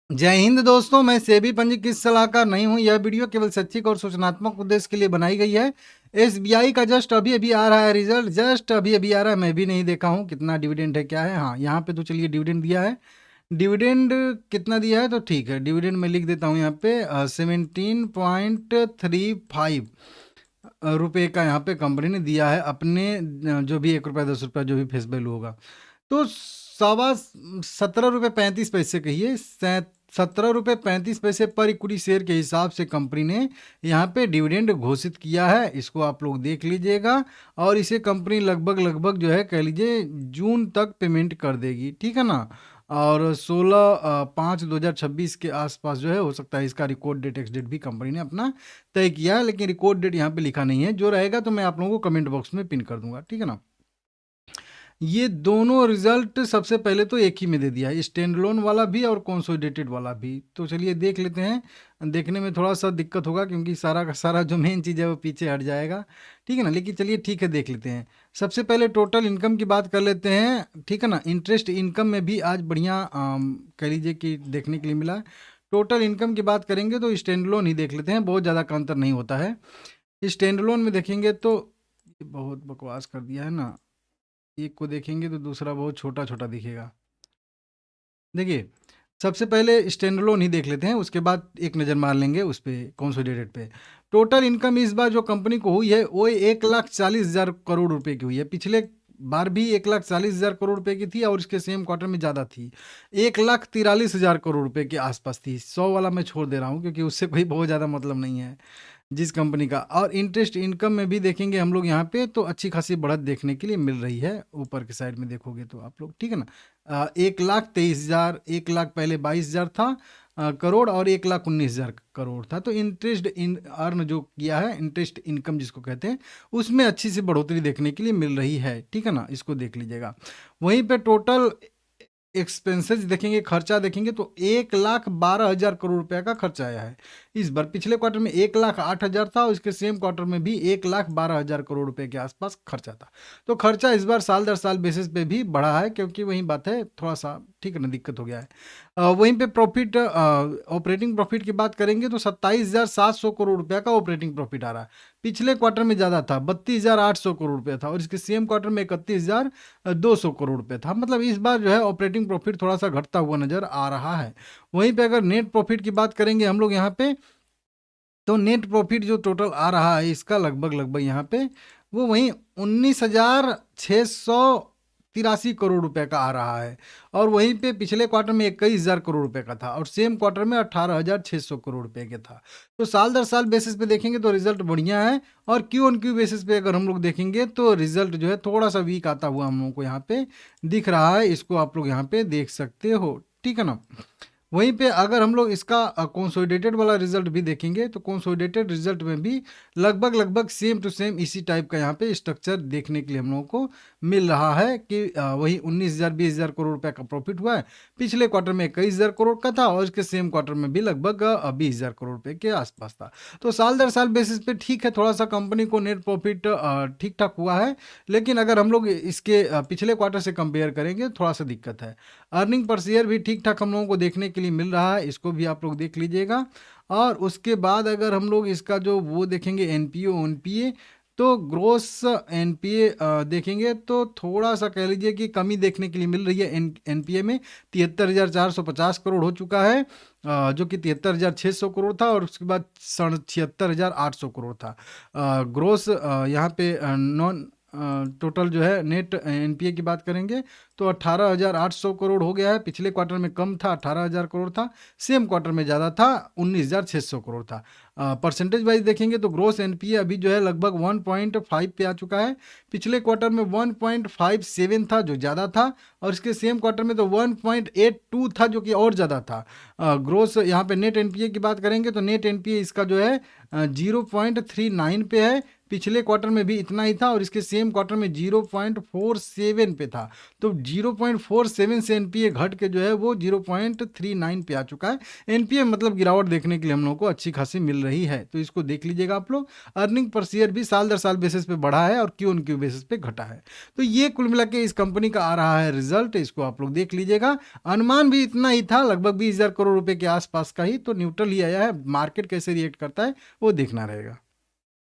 जय हिंद दोस्तों, मैं सेबी पंजीकृत सलाहकार नहीं हूं। यह वीडियो केवल शैक्षिक और सूचनात्मक उद्देश्य के लिए बनाई गई है। एसबीआई का जस्ट अभी अभी आ रहा है रिजल्ट, जस्ट अभी अभी आ रहा है। मैं भी नहीं देखा हूं कितना डिविडेंड है, क्या है। हाँ, यहाँ पे तो चलिए डिविडेंड दिया है। डिविडेंड कितना दिया है तो ठीक है, डिविडेंड मैं लिख देता हूँ यहाँ पे 17.35 रुपये का यहाँ पे कंपनी ने दिया है अपने जो भी 1 रुपया 10 रुपया जो भी फेस वैल्यू होगा, तो 17.35 रुपये कहिए, 17.35 रुपये पर इक्विटी शेयर के हिसाब से कंपनी ने यहाँ पे डिविडेंड घोषित किया है। इसको आप लोग देख लीजिएगा, और इसे कंपनी लगभग लगभग जो है कह लीजिए जून तक पेमेंट कर देगी, ठीक है ना। और 16/5/2026 के आसपास जो है हो सकता है इसका रिकॉर्ड डेट एक्स डेट भी कंपनी ने अपना तय किया है, लेकिन रिकॉर्ड डेट यहाँ पे लिखा नहीं है। जो रहेगा तो मैं आप लोगों को कमेंट बॉक्स में पिन कर दूंगा, ठीक है ना। ये दोनों रिजल्ट सबसे पहले तो एक ही में दे दिया है, स्टैंड लोन वाला भी और कंसोलिडेटेड वाला भी। तो चलिए देख लेते हैं। देखने में थोड़ा सा दिक्कत होगा क्योंकि सारा का सारा जो मेन चीज़ है वो पीछे हट जाएगा, ठीक है ना। लेकिन चलिए ठीक है, देख लेते हैं। सबसे पहले टोटल इनकम की बात कर लेते हैं, ठीक है ना। इंटरेस्ट इनकम में भी आज बढ़िया कह लीजिए कि देखने के लिए मिला। टोटल इनकम की बात करेंगे तो स्टैंड लोन ही देख लेते हैं, बहुत ज़्यादा का अंतर नहीं होता है। स्टैंड लोन में देखेंगे तो बहुत बकवास कर दिया है ना, एक को देखेंगे तो दूसरा बहुत छोटा छोटा दिखेगा। देखिए, सबसे पहले स्टैंड अलोन ही देख लेते हैं, उसके बाद एक नज़र मार लेंगे उस पे कंसोलिडेटेड पे। टोटल इनकम इस बार जो कंपनी को हुई है वो 1,40,000 करोड़ रुपए की हुई है। पिछले बार भी 1,40,000 करोड़ रुपए की थी और इसके सेम क्वार्टर में ज़्यादा थी, 1,43,000 करोड़ रुपए के आसपास थी। 100 वाला मैं छोड़ दे रहा हूँ क्योंकि उससे कोई बहुत ज़्यादा मतलब नहीं है जिस कंपनी का। और इंटरेस्ट इनकम में भी देखेंगे हम लोग यहाँ पे तो अच्छी खासी बढ़त देखने के लिए मिल रही है। ऊपर के साइड में देखोगे तो आप लोग, ठीक है ना। 1,23,000, 1,00,000 पहले 22,000 था करोड़, और 1,19,000 करोड़ था। तो इंटरेस्ट इन अर्न जो किया है, इंटरेस्ट इनकम जिसको कहते हैं, उसमें अच्छी सी बढ़ोतरी देखने के लिए मिल रही है, ठीक है ना। इसको देख लीजिएगा। वहीं पे टोटल एक्सपेंसेस देखेंगे, खर्चा देखेंगे तो 1,12,000 करोड़ रुपया का खर्चा आया है इस बार। पिछले क्वार्टर में 1,08,000 था और इसके सेम क्वार्टर में भी 1,12,000 करोड़ रुपए के आसपास खर्चा था। तो खर्चा इस बार साल दर साल बेसिस पे भी बढ़ा है, क्योंकि वही बात है, थोड़ा सा ठीक है ना, दिक्कत हो गया है। वहीं पे प्रॉफिट, ऑपरेटिंग प्रॉफिट की बात करेंगे तो 27,700 करोड़ रुपया का ऑपरेटिंग प्रॉफिट आ रहा है। पिछले क्वार्टर में ज़्यादा था, 32,800 करोड़ रुपया था, और इसके सेम क्वार्टर में 31,200 करोड़ रुपये था। मतलब इस बार जो है ऑपरेटिंग प्रॉफिट थोड़ा सा घटता हुआ नजर आ रहा है। वहीं पे अगर नेट प्रॉफिट की बात करेंगे हम लोग यहाँ पे, तो नेट प्रॉफिट जो टोटल आ रहा है इसका लगभग लगभग यहाँ पे वो वहीं 19,683 करोड़ रुपए का आ रहा है। और वहीं पे पिछले क्वार्टर में 21,000 करोड़ रुपए का था, और सेम क्वार्टर में 18,600 करोड़ रुपए का था। तो साल दर साल बेसिस पे देखेंगे तो रिजल्ट बढ़िया है। और क्यू ऑन क्यू बेसिस पे अगर हम लोग देखेंगे तो रिजल्ट जो है थोड़ा सा वीक आता हुआ हम लोगों को यहाँ पे दिख रहा है। इसको आप लोग यहाँ पे देख सकते हो, ठीक है ना। वहीं पे अगर हम लोग इसका कंसोलिडेटेड वाला रिजल्ट भी देखेंगे तो कंसोलिडेटेड रिजल्ट में भी लगभग लगभग सेम टू सेम इसी टाइप का यहाँ पे स्ट्रक्चर देखने के लिए हम लोगों को मिल रहा है कि वही 19,000 20,000 करोड़ रुपए का प्रॉफिट हुआ है। पिछले क्वार्टर में 21,000 करोड़ का था, और इसके सेम क्वार्टर में भी लगभग 20,000 करोड़ रुपए के आसपास था। तो साल दर साल बेसिस पे ठीक है, थोड़ा सा कंपनी को नेट प्रॉफिट ठीक ठाक हुआ है। लेकिन अगर हम लोग इसके पिछले क्वार्टर से कंपेयर करेंगे थोड़ा सा दिक्कत है। अर्निंग पर शेयर भी ठीक ठाक हम लोगों को देखने के लिए मिल रहा है, इसको भी आप लोग देख लीजिएगा। और उसके बाद अगर हम लोग इसका जो वो देखेंगे एनपीओ ओनपीए, तो ग्रोस एनपीए देखेंगे तो थोड़ा सा कह लीजिए कि कमी देखने के लिए मिल रही है। एनपीए में 73,450 करोड़ हो चुका है, जो कि 73,600 करोड़ था, और उसके बाद 76,800 करोड़ था। ग्रोस यहाँ पे नॉन टोटल जो है नेट एनपीए की बात करेंगे तो 18,800 करोड़ हो गया है। पिछले क्वार्टर में कम था, 18,000 करोड़ था। सेम क्वार्टर में ज़्यादा था, 19,600 करोड़ था। परसेंटेज वाइज देखेंगे तो ग्रोस एनपीए अभी जो है लगभग 1.5 पे आ चुका है। पिछले क्वार्टर में 1.57 था जो ज़्यादा था, और इसके सेम क्वार्टर में तो 1.82 था जो कि और ज़्यादा था। ग्रोस यहाँ पे नेट एनपीए की बात करेंगे तो नेट एनपीए इसका जो है 0.39 पे है। पिछले क्वार्टर में भी इतना ही था और इसके सेम क्वार्टर में 0.47 पे था। तो 0.47 से एनपीए घट के जो है वो 0.39 पे आ चुका है। एनपीए मतलब गिरावट देखने के लिए हम लोग को अच्छी खासी मिल रही है, तो इसको देख लीजिएगा आप लोग। अर्निंग पर शेयर भी साल दर साल बेसिस पे बढ़ा है और क्यू ऑन क्यू बेसिस पे घटा है। तो ये कुल मिला के इस कंपनी का आ रहा है रिजल्ट, इसको आप लोग देख लीजिएगा। अनुमान भी इतना ही था, लगभग 20,000 करोड़ रुपए के आसपास का ही, तो न्यूट्रल ही आया है। मार्केट कैसे रिएक्ट करता है वो देखना रहेगा।